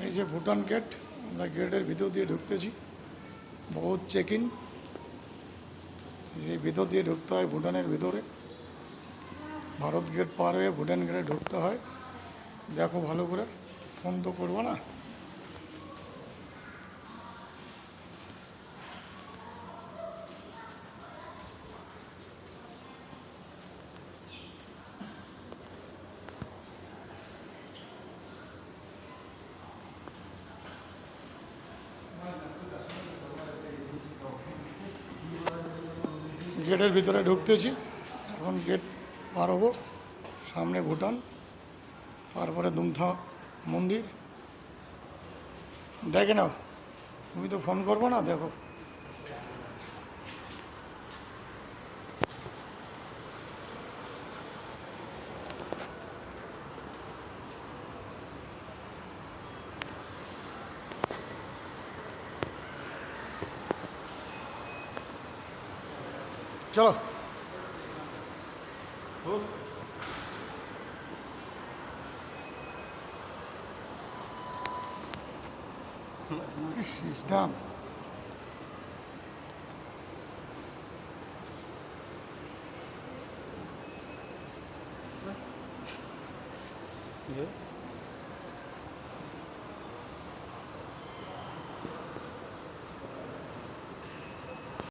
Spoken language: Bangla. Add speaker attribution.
Speaker 1: এই যে ভুটান গেট, আমরা গেটের ভিতর দিয়ে ঢুকতেছি। বহুত চেক ইন, যে ভিতর দিয়ে ঢুকতে হয় ভুটানের ভিতরে। ভারত গেট পার হয়ে ভুটান গেটে ঢুকতে হয়। দেখো ভালো করে, ফোন তো করবো না। গেটের ভিতরে ঢুকতেছি, এখন গেট পার হবো। সামনে ভুটান, তারপরে দুমথা মন্দির। দেখে নাও, তুমি তো ফোন করবো না, দেখো। চলো সিস্টেম।